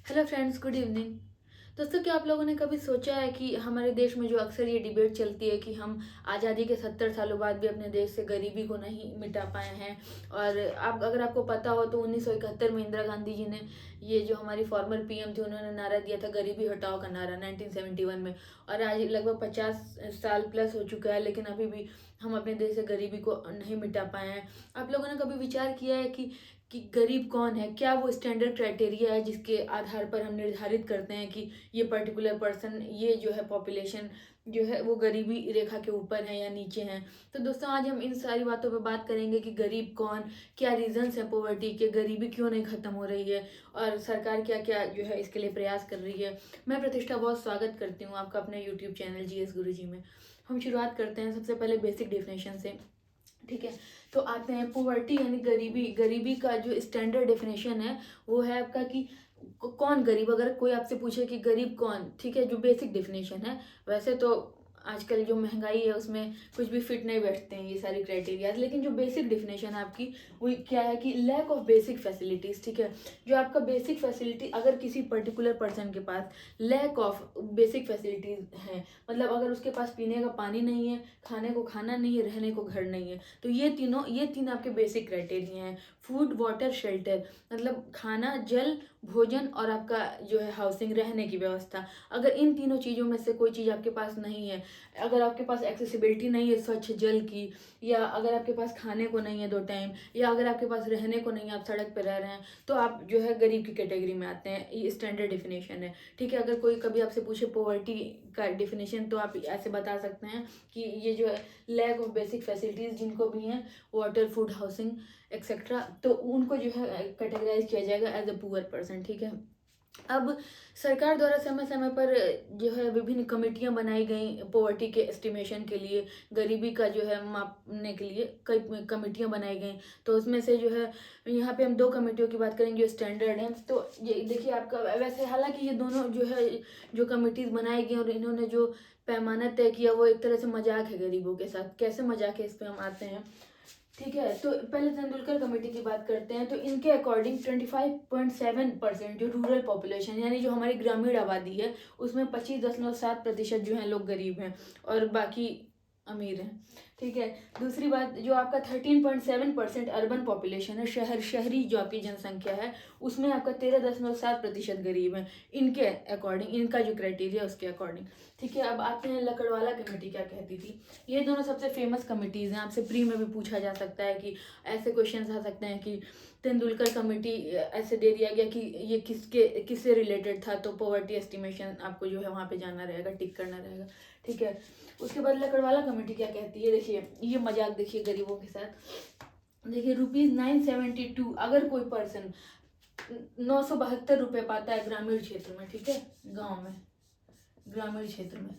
Hello friends, good evening. दोस्तों, क्या आप लोगों ने कभी सोचा है कि हमारे देश में जो अक्सर ये डिबेट चलती है कि हम आज़ादी के 70 सालों बाद भी अपने देश से गरीबी को नहीं मिटा पाए हैं। और आप अगर आपको पता हो तो 1971 में इंदिरा गांधी जी ने, ये जो हमारी फॉर्मर पीएम थी, उन्होंने नारा दिया था गरीबी हटाओ का नारा 1971 में। और आज लगभग 50 साल प्लस हो चुका है, लेकिन अभी भी हम अपने देश से गरीबी को नहीं मिटा पाए हैं। आप लोगों ने कभी विचार किया है कि गरीब कौन है? क्या वो स्टैंडर्ड क्राइटेरिया है जिसके आधार पर हम निर्धारित करते हैं कि ये पर्टिकुलर पर्सन, ये जो है पॉपुलेशन जो है वो गरीबी रेखा के ऊपर है या नीचे है? तो दोस्तों, आज हम इन सारी बातों पे बात करेंगे कि गरीब कौन, क्या रीजंस है पॉवर्टी के, गरीबी क्यों नहीं खत्म हो रही है, और सरकार क्या क्या जो है इसके लिए प्रयास कर रही है। मैं प्रतिष्ठा बहुत स्वागत करती हूँ आपका अपने यूट्यूब चैनल जीएस गुरुजी में। हम शुरुआत करते हैं सबसे पहले बेसिक डेफिनेशन से। ठीक है, तो आते हैं पोवर्टी यानी गरीबी। गरीबी का जो स्टैंडर्ड डेफिनेशन है वो है आपका कि कौन गरीब। अगर कोई आपसे पूछे कि गरीब कौन, ठीक है, जो बेसिक डेफिनेशन है। वैसे तो आजकल जो महंगाई है उसमें कुछ भी फिट नहीं बैठते हैं ये सारी क्राइटेरियाज, लेकिन जो बेसिक डेफिनेशन है आपकी वो क्या है कि लैक ऑफ बेसिक फैसिलिटीज। ठीक है, जो आपका बेसिक फैसिलिटी, अगर किसी पर्टिकुलर पर्सन के पास लैक ऑफ बेसिक फैसिलिटीज है, मतलब अगर उसके पास पीने का पानी नहीं है, खाने को खाना नहीं है, रहने को घर नहीं है, तो ये तीन आपके बेसिक क्राइटेरिया हैं। फूड, वाटर, शेल्टर, मतलब खाना, जल, भोजन, और आपका जो है हाउसिंग, रहने की व्यवस्था। अगर इन तीनों चीज़ों में से कोई चीज़ आपके पास नहीं है, अगर आपके पास एक्सेसिबिलिटी नहीं है स्वच्छ जल की, या अगर आपके पास खाने को नहीं है 2 टाइम, या अगर आपके पास रहने को नहीं है, आप सड़क पर रह रहे हैं, तो आप जो है गरीब की कैटेगरी में आते हैं। ये स्टैंडर्ड डेफिनेशन है। ठीक है, अगर कोई कभी आपसे पूछे पॉवर्टी का डेफिनेशन, तो आप ऐसे बता सकते हैं कि ये जो है लैक ऑफ बेसिक फैसिलिटीज जिनको भी हैं, वाटर, फूड, हाउसिंग एक्सेट्रा, तो उनको जो है कैटेगराइज किया जाएगा एज अ पुअर पर्सन। ठीक है, अब सरकार द्वारा समय समय पर जो है विभिन्न कमेटियां बनाई गई पॉवर्टी के एस्टिमेशन के लिए, गरीबी का जो है मापने के लिए कई कमेटियां बनाई गई। तो उसमें से जो है यहाँ पे हम 2 कमेटियों की बात करेंगे जो स्टैंडर्ड हैं। तो ये देखिए आपका, वैसे हालांकि ये दोनों जो है जो कमेटीज बनाई गई और इन्होंने जो पैमाना तय किया वो एक तरह से मजाक है गरीबों के साथ। कैसे मजाक है, इस पे हम आते हैं। ठीक है, तो पहले तेंदुलकर कमेटी की बात करते हैं। तो इनके अकॉर्डिंग 25.7% जो रूरल पॉपुलेशन यानी जो हमारी ग्रामीण आबादी है, उसमें 25.7% जो है लोग गरीब हैं और बाकी अमीर हैं। ठीक है, दूसरी बात, जो आपका 13.7% अर्बन पॉपुलेशन है, शहरी जो आपकी जनसंख्या है, उसमें आपका 13.7% गरीब हैं इनके अकॉर्डिंग, इनका जो क्राइटेरिया उसके अकॉर्डिंग। ठीक है, अब आते हैं लकड़वाला कमेटी क्या कहती थी। ये दोनों सबसे फेमस कमिटीज़ हैं, आपसे प्री में भी पूछा जा सकता है कि ऐसे क्वेश्चंस आ सकते हैं कि तेंदुलकर कमेटी ऐसे दे दिया गया कि ये किससे रिलेटेड था, तो पॉवर्टी एस्टिमेशन आपको जो है वहाँ पे जाना रहेगा, टिक करना रहेगा। ठीक है, उसके बाद लकड़वाला कमेटी क्या कहती है, देखिए ये मजाक देखिए गरीबों के साथ। देखिए ₹972 अगर कोई पर्सन 972 रुपये पाता है ग्रामीण क्षेत्र में, ठीक है, गाँव में, ग्रामीण क्षेत्र में,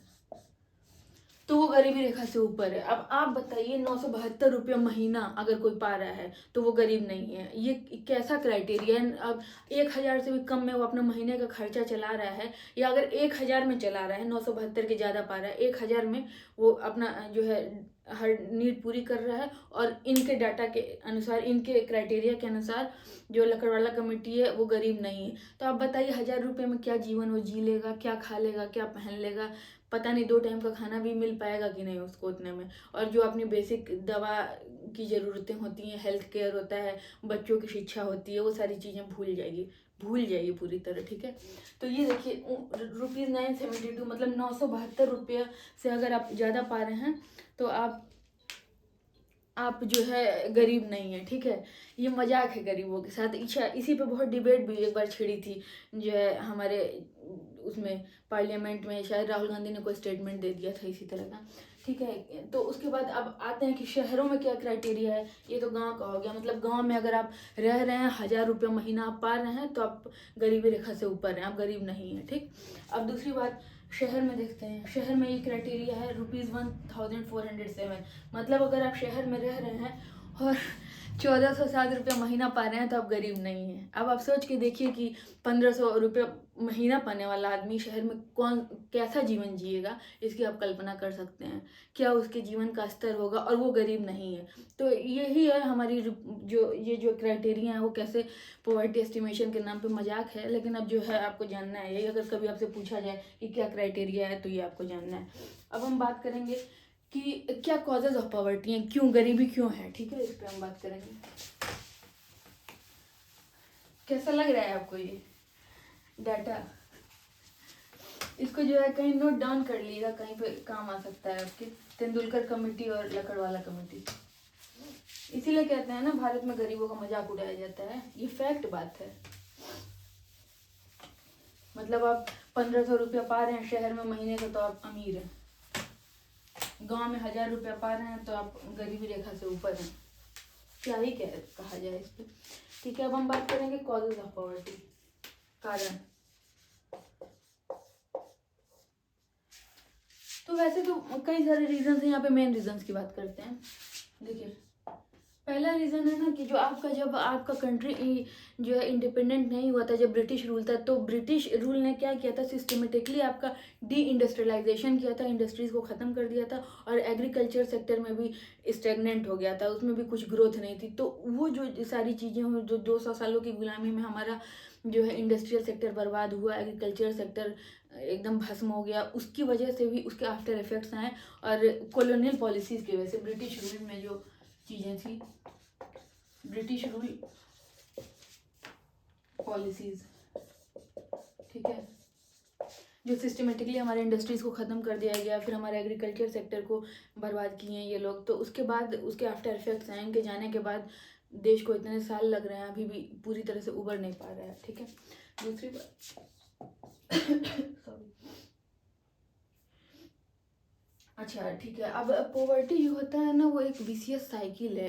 तो वो गरीबी रेखा से ऊपर है। अब आप बताइए, 972 रुपये महीना अगर कोई पा रहा है तो वो गरीब नहीं है? ये कैसा क्राइटेरिया है? अब 1,000 से भी कम में वो अपने महीने का खर्चा चला रहा है, या अगर 1,000 में चला रहा है, 972 के ज़्यादा पा रहा है, 1,000 में वो अपना जो है हर नीड पूरी कर रहा है, और इनके डाटा के अनुसार, इनके क्राइटेरिया के अनुसार जो लकड़वाला कमेटी है वो गरीब नहीं है। तो आप बताइए, 1,000 रुपये में क्या जीवन वो जी लेगा, क्या खा लेगा, क्या पहन लेगा? पता नहीं 2 टाइम का खाना भी मिल पाएगा कि नहीं उसको उतने में। और जो अपनी बेसिक दवा की ज़रूरतें होती हैं, हेल्थ केयर होता है, बच्चों की शिक्षा होती है, वो सारी चीज़ें भूल जाइए पूरी तरह। ठीक है, तो ये देखिए ₹972 मतलब 972 रुपये से अगर आप ज़्यादा पा रहे हैं तो आप जो है गरीब नहीं है। ठीक है, ये मजाक है गरीबों के साथ। इसी पे बहुत डिबेट भी एक बार छिड़ी थी, जो है हमारे उसमें पार्लियामेंट में, शायद राहुल गांधी ने कोई स्टेटमेंट दे दिया था इसी तरह का। ठीक है, तो उसके बाद अब आते हैं कि शहरों में क्या क्राइटेरिया है। ये तो गांव का हो गया, मतलब गांव में अगर आप रह रहे हैं, 1,000 रुपये महीना आप पा रहे हैं, तो आप गरीबी रेखा से ऊपर हैं, आप गरीब नहीं हैं। ठीक, अब दूसरी बात, शहर में देखते हैं। शहर में ये क्राइटेरिया है ₹1407, मतलब अगर आप शहर में रह रहे हैं और 1407 रुपया महीना पा रहे हैं तो आप गरीब नहीं हैं। अब आप सोच के देखिए कि 1500 रुपया महीना पाने वाला आदमी शहर में कौन कैसा जीवन जिएगा, इसकी आप कल्पना कर सकते हैं। क्या उसके जीवन का स्तर होगा, और वो गरीब नहीं है। तो यही है हमारी जो क्राइटेरिया है, वो कैसे पॉवर्टी एस्टिमेशन के नाम पे मजाक है, लेकिन अब जो है आपको जानना है। यही अगर कभी आपसे पूछा जाए कि क्या क्राइटेरिया है, तो ये आपको जानना है। अब हम बात करेंगे कि क्या कॉजेज ऑफ पॉवर्टी हैं, क्यों गरीबी क्यों है, ठीक है, इस पर हम बात करेंगे। कैसा लग रहा है आपको ये डाटा? इसको जो है कहीं नोट डाउन कर लीजिएगा, कहीं पे काम आ सकता है आपके। तेंदुलकर कमेटी और लकड़वाला कमेटी। इसीलिए कहते हैं ना, भारत में गरीबों का मजाक उड़ाया जाता है। ये फैक्ट बात है। मतलब आप 1500 रुपया पा रहे हैं शहर में महीने का, तो आप अमीर हैं। गांव में 1000 रुपया पा रहे हैं तो आप गरीबी रेखा से ऊपर हैं। क्या ही कहा जाए इस पर। ठीक है, अब हम बात करेंगे कॉजेज ऑफ पॉवर्टी, कारण। तो वैसे तो कई सारे रीजंस हैं, यहाँ पे मेन रीजंस की बात करते हैं। देखिए, पहला रीज़न है ना कि जब आपका कंट्री जो है इंडिपेंडेंट नहीं हुआ था, जब ब्रिटिश रूल था, तो ब्रिटिश रूल ने क्या किया था, सिस्टमेटिकली आपका डी इंडस्ट्रियलाइजेशन किया था, इंडस्ट्रीज़ को ख़त्म कर दिया था, और एग्रीकल्चर सेक्टर में भी स्टेगनेंट हो गया था, उसमें भी कुछ ग्रोथ नहीं थी। तो वो जो सारी चीज़ें हुई, जो 200 सालों की गुलामी में हमारा जो है इंडस्ट्रियल सेक्टर बर्बाद हुआ, एग्रीकल्चर सेक्टर एकदम भस्म हो गया, उसकी वजह से भी उसके आफ्टर इफेक्ट्स आए। और कॉलोनियल पॉलिसीज़ की वजह से, ब्रिटिश रूल में जो चीज़ें थी, ब्रिटिश रूल पॉलिसीज, ठीक है, जो सिस्टमेटिकली हमारे इंडस्ट्रीज़ को ख़त्म कर दिया गया, फिर हमारे एग्रीकल्चर सेक्टर को बर्बाद किए हैं ये लोग। तो उसके बाद उसके आफ्टर इफेक्ट्स आए, इनके जाने के बाद देश को इतने साल लग रहे हैं, अभी भी पूरी तरह से उबर नहीं पा रहा है। ठीक है, दूसरी बात सॉरी, अच्छा ठीक है। अब पॉवर्टी जो होता है ना, वो एक विशियस साइकिल है,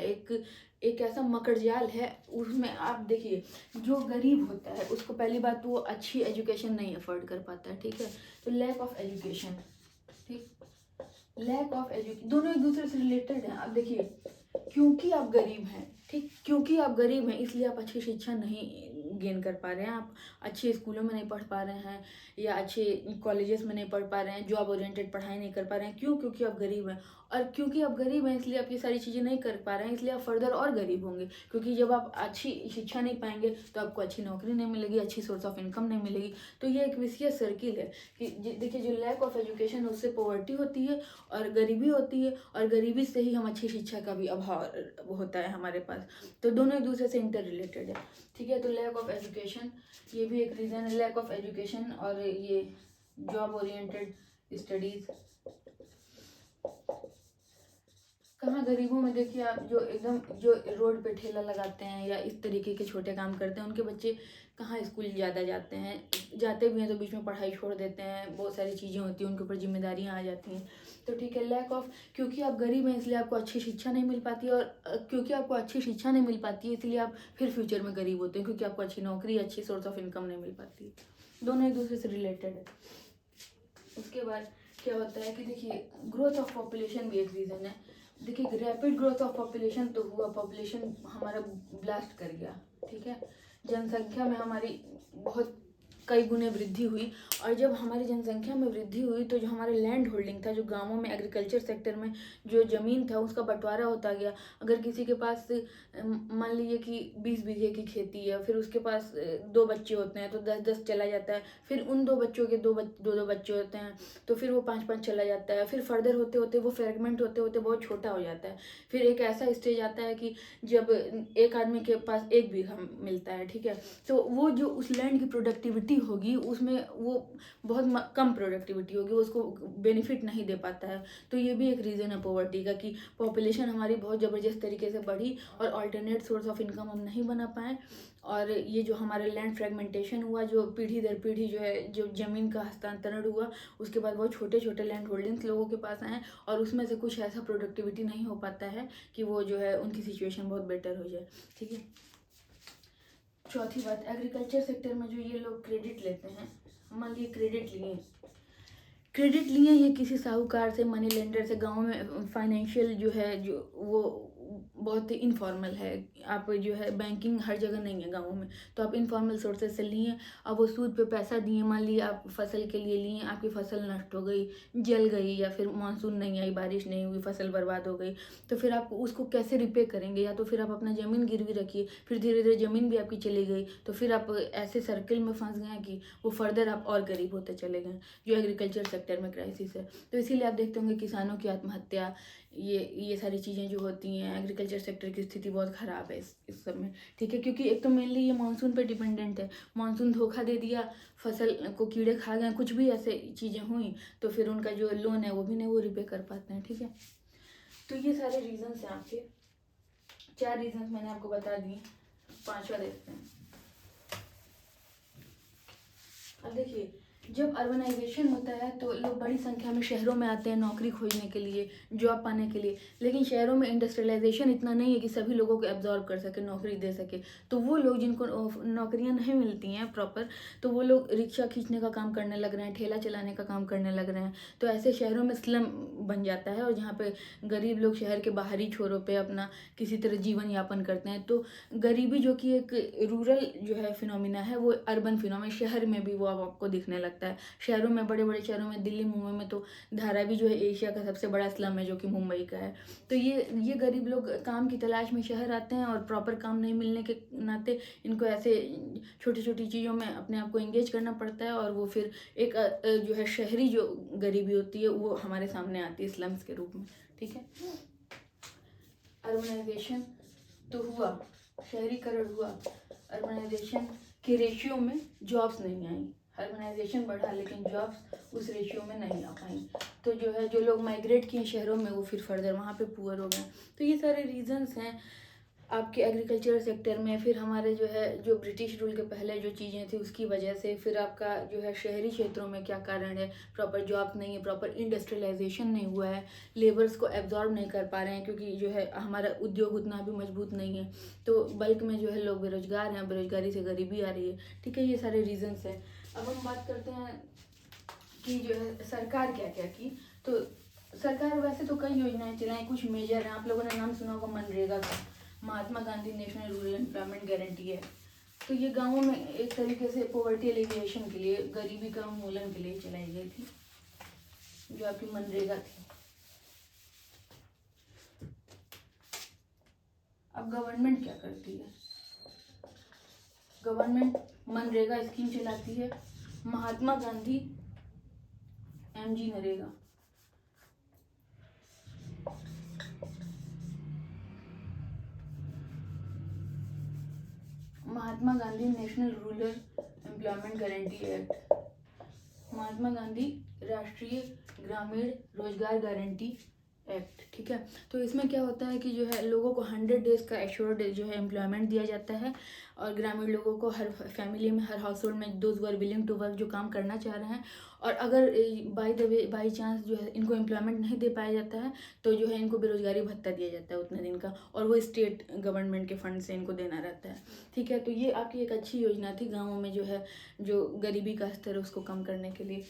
एक ऐसा मकड़जाल है। उसमें आप देखिए, जो गरीब होता है उसको पहली बात तो वो अच्छी एजुकेशन नहीं अफोर्ड कर पाता है, ठीक है। तो लैक ऑफ एजुकेशन, ठीक, लैक ऑफ एजुकेशन, दोनों एक दूसरे से रिलेटेड हैं। आप देखिए, क्योंकि आप गरीब हैं, ठीक, क्योंकि आप गरीब हैं इसलिए आप अच्छी शिक्षा नहीं गेन कर पा रहे हैं, आप अच्छे स्कूलों में नहीं पढ़ पा रहे हैं, या अच्छे कॉलेजेस में नहीं पढ़ पा रहे हैं, जॉब ओरिएंटेड पढ़ाई नहीं कर पा रहे हैं। क्यों? क्योंकि आप गरीब हैं। और क्योंकि आप गरीब हैं इसलिए आप ये सारी चीज़ें नहीं कर पा रहे हैं, इसलिए आप फर्दर और गरीब होंगे। क्योंकि जब आप अच्छी शिक्षा नहीं पाएंगे तो आपको अच्छी नौकरी नहीं मिलेगी, अच्छी सोर्स ऑफ इनकम नहीं मिलेगी। तो ये एक विशियस सर्किल है कि देखिए, जो लैक ऑफ एजुकेशन है उससे पॉवर्टी होती है, और गरीबी होती है, और गरीबी से ही हम अच्छी शिक्षा का भी अभाव होता है हमारे पास। तो दोनों एक दूसरे से इंटर रिलेटेड है, ठीक है। तो लैक ऑफ एजुकेशन, ये भी एक रीज़न है, लैक ऑफ एजुकेशन, और ये जॉब ओरिएंटेड स्टडीज़। कहाँ गरीबों में देखिए आप, जो एकदम जो रोड पे ठेला लगाते हैं या इस तरीके के छोटे काम करते हैं, उनके बच्चे कहाँ स्कूल ज़्यादा जाते हैं, जाते भी हैं तो बीच में पढ़ाई छोड़ देते हैं, बहुत सारी चीज़ें होती हैं, उनके ऊपर जिम्मेदारियाँ आ जाती हैं। तो ठीक है, लैक ऑफ, क्योंकि आप गरीब हैं इसलिए आपको अच्छी शिक्षा नहीं मिल पाती, और क्योंकि आपको अच्छी शिक्षा नहीं मिल पाती है इसलिए आप फिर फ्यूचर में गरीब होते हैं, क्योंकि आपको अच्छी नौकरी, अच्छी सोर्स ऑफ इनकम नहीं मिल पाती। दोनों एक दूसरे से रिलेटेड है। उसके बाद क्या होता है कि देखिए, ग्रोथ ऑफ पॉपुलेशन भी एक रीज़न है। देखिए, रैपिड ग्रोथ ऑफ पॉपुलेशन तो हुआ, पॉपुलेशन हमारा ब्लास्ट कर गया, ठीक है, जनसंख्या में हमारी बहुत कई गुने वृद्धि हुई। और जब हमारी जनसंख्या में वृद्धि हुई तो जो हमारे लैंड होल्डिंग था, जो गांवों में एग्रीकल्चर सेक्टर में जो ज़मीन था उसका बंटवारा होता गया। अगर किसी के पास मान लीजिए कि 20 बीघे की खेती है, फिर उसके पास 2 बच्चे होते हैं तो 10-10 चला जाता है, फिर उन 2 बच्चों के 2-2 बच्चे होते हैं तो फिर वो 5-5 चला जाता है, फिर फर्दर होते होते वो फ्रेगमेंट होते होते बहुत छोटा हो जाता है। फिर एक ऐसा स्टेज आता है कि जब एक आदमी के पास 1 बीघा मिलता है, ठीक है, तो वो जो उस लैंड की प्रोडक्टिविटी होगी उसमें वो बहुत कम प्रोडक्टिविटी होगी, वो उसको बेनिफिट नहीं दे पाता है। तो ये भी एक रीज़न है पॉवर्टी का, कि पॉपुलेशन हमारी बहुत ज़बरदस्त तरीके से बढ़ी और अल्टरनेट सोर्स ऑफ इनकम हम नहीं बना पाए। और ये जो हमारे लैंड फ्रेगमेंटेशन हुआ, जो पीढ़ी दर पीढ़ी जो है जो ज़मीन का हस्तांतरण हुआ, उसके बाद बहुत छोटे छोटे लैंड होल्डिंग्स लोगों के पास आए, और उसमें से कुछ ऐसा प्रोडक्टिविटी नहीं हो पाता है कि वो जो है उनकी सिचुएशन बहुत बेटर हो जाए, ठीक है। चौथी बात, एग्रीकल्चर सेक्टर में जो ये लोग क्रेडिट लेते हैं, मान लीजिए क्रेडिट लिए ये किसी साहूकार से, मनी लेंडर से, गाँव में फाइनेंशियल जो है जो बहुत ही इनफॉर्मल है। आप जो है बैंकिंग हर जगह नहीं है गाँवों में, तो आप इनफॉर्मल सोर्सेज से लिए, अब वो सूद पे पैसा दिए, मान लिया आप फसल के लिए लिए, आपकी फसल नष्ट हो गई, जल गई, या फिर मानसून नहीं आई, बारिश नहीं हुई, फसल बर्बाद हो गई, तो फिर आप उसको कैसे रिपे करेंगे? या तो फिर आप अपना ज़मीन गिरवी रखिए, फिर धीरे धीरे ज़मीन भी आपकी चली गई, तो फिर आप ऐसे सर्किल में फंस गए कि वो फर्दर आप और गरीब होते चले गए, जो एग्रीकल्चर सेक्टर में क्राइसिस है। तो इसीलिए आप देखते होंगे किसानों की आत्महत्या, ये सारी चीज़ें जो होती हैं, एग्रीकल्चर सेक्टर की स्थिति बहुत ख़राब है इस सब में, ठीक है। क्योंकि एक तो मेनली ये मानसून पे डिपेंडेंट है, मानसून धोखा दे दिया, फसल को कीड़े खा गए, कुछ भी ऐसे चीज़ें हुई, तो फिर उनका जो लोन है वो भी नहीं वो रिपे कर पाते हैं, ठीक है। तो ये सारे रीजंस हैं आपके, 4 रीजंस मैंने आपको बता दिए, 5वां देखते हैं। अब देखिए, जब अर्बनाइजेशन होता है तो लोग बड़ी संख्या में शहरों में आते हैं नौकरी खोजने के लिए, जॉब पाने के लिए, लेकिन शहरों में इंडस्ट्रियलाइजेशन इतना नहीं है कि सभी लोगों को एब्जॉर्ब कर सके, नौकरी दे सके। तो वो लोग जिनको नौकरियां नहीं मिलती हैं प्रॉपर, तो वो लोग रिक्शा खींचने का काम करने लग रहे हैं, ठेला चलाने का काम करने लग रहे हैं। तो ऐसे शहरों में स्लम बन जाता है, और जहाँ पे गरीब लोग शहर के बाहरी छोरों पर अपना किसी तरह जीवन यापन करते हैं। तो गरीबी जो कि एक रूरल जो है फिनोमिना है, वो अर्बन फिनोमिना शहर में भी वो अब आपको दिखने लगता है। शहरों में, बड़े बड़े शहरों में, दिल्ली मुंबई में तो धारावी जो है एशिया का सबसे बड़ा स्लम है, जो कि मुंबई का है। तो ये गरीब लोग काम की तलाश में शहर आते हैं, और प्रॉपर काम नहीं मिलने के नाते इनको ऐसे छोटी छोटी चीज़ों में अपने आप को एंगेज करना पड़ता है, और वो फिर एक जो है शहरी जो गरीबी होती है वो हमारे सामने आती है स्लम्स के रूप में, ठीक है। अर्बनाइजेशन तो हुआ, शहरीकरण हुआ, अर्बनाइजेशन के रेशियो में जॉब्स नहीं आई, अर्बनाइजेशन बढ़ा लेकिन जॉब्स उस रेशियो में नहीं आ पाई। तो जो है जो लोग माइग्रेट किए शहरों में वो फिर फर्दर वहाँ पे पुअर हो गए। तो ये सारे रीजंस हैं आपके एग्रीकल्चर सेक्टर में। फिर हमारे जो है जो ब्रिटिश रूल के पहले जो चीज़ें थी उसकी वजह से, फिर आपका जो है शहरी क्षेत्रों में क्या कारण है, प्रॉपर जॉब नहीं है, प्रॉपर इंडस्ट्रियलाइजेशन नहीं हुआ है, लेबर्स को एब्जॉर्ब नहीं कर पा रहे हैं, क्योंकि जो है हमारा उद्योग उतना भी मजबूत नहीं है, तो बल्क में जो है लोग बेरोजगार हैं, बेरोजगारी से गरीबी आ रही है, ठीक है। ये सारे रीजंस हैं। अब हम बात करते हैं कि जो है सरकार क्या क्या की। तो सरकार वैसे तो कई योजनाएं चलाई, कुछ मेजर हैं, आप लोगों ने नाम सुना होगा मनरेगा का, Mahatma Gandhi national rural employment guarantee है। तो ये गांवों में एक तरीके से पॉवर्टी एलिविएशन के लिए, गरीबी का उन्मूलन के लिए चलाई गई थी, जो आपकी मनरेगा थी। अब गवर्नमेंट क्या करती है, गवर्नमेंट मनरेगा स्कीम चलाती है, Mahatma Gandhi MG NREGA, Mahatma Gandhi national rural employment guarantee act, Mahatma Gandhi राष्ट्रीय ग्रामीण रोजगार गारंटी एक्ट, ठीक है। तो इसमें क्या होता है कि जो है लोगों को 100 डेज का एश्योर्ड जो है एम्प्लॉयमेंट दिया जाता है, और ग्रामीण लोगों को हर फैमिली में, हर हाउस होल्ड में those were willing to work, जो काम करना चाह रहे हैं, और अगर बाई चांस जो है इनको एम्प्लॉयमेंट नहीं दे पाया जाता है, तो जो है इनको बेरोजगारी भत्ता दिया जाता है उतने दिन का, और वो स्टेट गवर्नमेंट के फंड से इनको देना रहता है, ठीक है। तो ये आपकी एक अच्छी योजना थी गाँवों में जो है जो गरीबी का स्तर है उसको कम करने के लिए।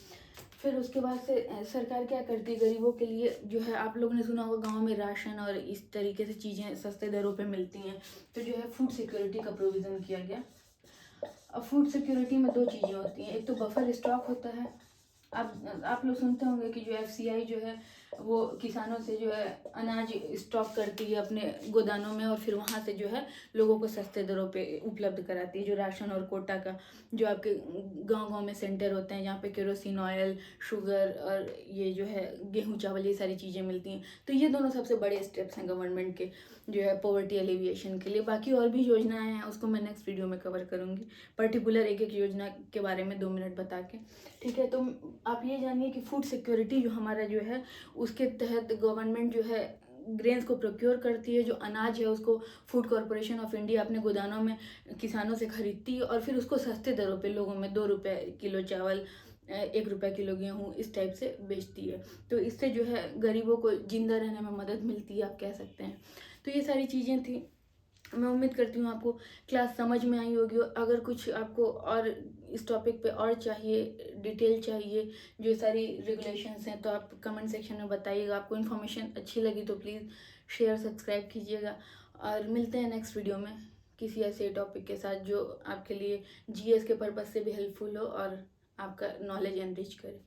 फिर उसके बाद से सरकार क्या करती है गरीबों के लिए, जो है आप लोगों ने सुना होगा गांव में राशन और इस तरीके से चीज़ें सस्ते दरों पे मिलती हैं, तो जो है फूड सिक्योरिटी का प्रोविज़न किया गया। अब फूड सिक्योरिटी में 2 चीज़ें होती हैं, एक तो बफर स्टॉक होता है। अब आप लोग सुनते होंगे कि जो FCI जो है वो किसानों से जो है अनाज स्टॉक करती है अपने गोदानों में, और फिर वहाँ से जो है लोगों को सस्ते दरों पे उपलब्ध कराती है, जो राशन और कोटा का जो आपके गांव-गांव में सेंटर होते हैं, जहाँ पे केरोसिन ऑयल, शुगर और ये जो है गेहूँ चावल ये सारी चीज़ें मिलती हैं। तो ये दोनों सबसे बड़े स्टेप्स हैं गवर्नमेंट के जो है पॉवर्टी एलिविएशन के लिए। बाकी और भी योजनाएं हैं, उसको मैं नेक्स्ट वीडियो में कवर करूँगी, पर्टिकुलर एक एक योजना के बारे में 2 मिनट बता के, ठीक है। तो आप ये जानिए कि फूड सिक्योरिटी जो हमारा जो है उसके तहत गवर्नमेंट जो है ग्रेन्स को प्रोक्योर करती है, जो अनाज है उसको फूड कॉरपोरेशन ऑफ इंडिया अपने गोदानों में किसानों से खरीदती है, और फिर उसको सस्ते दरों पे लोगों में 2 रुपये किलो चावल, 1 रुपये किलो गेहूँ इस टाइप से बेचती है। तो इससे जो है गरीबों को जिंदा रहने में मदद मिलती है, आप कह सकते हैं। तो ये सारी चीज़ें थी, मैं उम्मीद करती हूँ आपको क्लास समझ में आई होगी। अगर कुछ आपको और इस टॉपिक पे और चाहिए, डिटेल चाहिए, जो सारी रेगुलेशंस हैं, तो आप कमेंट सेक्शन में बताइएगा। आपको इन्फॉर्मेशन अच्छी लगी तो प्लीज़ शेयर सब्सक्राइब कीजिएगा और मिलते हैं नेक्स्ट वीडियो में किसी ऐसे टॉपिक के साथ जो आपके लिए जीएस के पर्पज़ से भी हेल्पफुल हो और आपका नॉलेज एनरिच करे।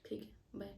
ठीक है, बाय।